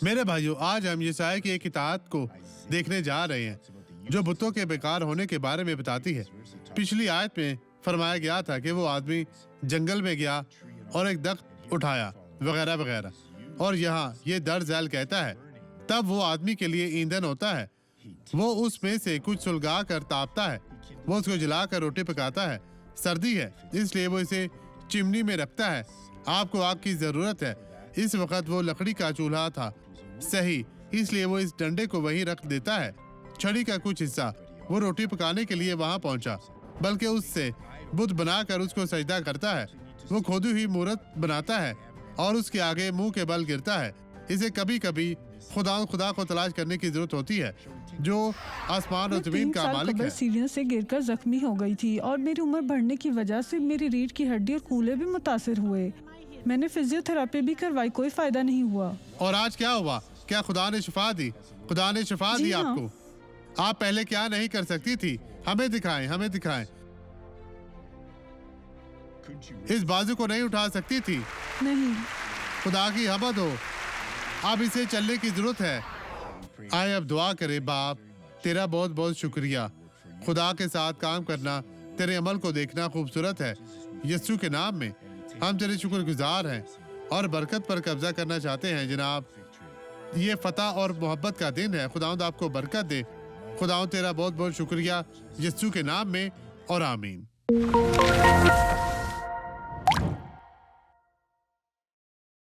मेरे भाइयों, आज हम यशायाह की एक इताअत को देखने जा रहे हैं जो बुतों के बेकार होने के बारे में बताती है। पिछली आयत में फरमाया गया था कि वो आदमी जंगल में गया और एक दख्त उठाया वगैरह वगैरह, और यहाँ ये दर्ज झैल कहता है तब वो आदमी के लिए ईंधन होता है। वो उसमें से कुछ सुलगा कर तापता है, वो उसको जलाकर रोटी पकाता है। सर्दी है इसलिए वो इसे चिमनी में रखता है। आपको आग की जरूरत है। इस वक्त वो लकड़ी का चूल्हा था, सही, इसलिए वो इस डंडे को वहीं रख देता है। छड़ी का कुछ हिस्सा वो रोटी पकाने के लिए वहां पहुंचा, बल्कि उससे बुत बनाकर उसको सजदा करता है। वो खोदी हुई मूरत बनाता है और उसके आगे मुंह के बल गिरता है। इसे कभी कभी खुदा को तलाश करने की जरूरत होती है जो आसमान और जमीन का मालिक है। सीढ़ियों से गिरकर जख्मी हो गई थी और मेरी उम्र बढ़ने की वजह से मेरी रीढ़ की हड्डी और कूल्हे भी मुतासिर हुए। मैंने फिजियोथेरेपी भी करवाई, कोई फायदा नहीं हुआ। और आज क्या हुआ? क्या खुदा ने शिफा दी? खुदा ने शिफा दी हाँ। आपको। आप पहले क्या नहीं कर सकती थी? हमें दिखाएं, हमें दिखाएं। इस बाजू को नहीं उठा सकती थी? नहीं। खुदा की हमद हो, अब इसे चलने की जरूरत है। आए अब दुआ करें। बाप, तेरा बहुत बहुत शुक्रिया। खुदा के साथ काम करना, तेरे अमल को देखना खूबसूरत है। यीशु के नाम में हम तेरे शुक्रगुजार हैं और बरकत पर कब्जा करना चाहते हैं जनाब। ये फतह और मोहब्बत का दिन है। खुदावंद आपको बरकत दे। खुदावंद तेरा बहुत बहुत शुक्रिया, यीशु के नाम में, और आमीन।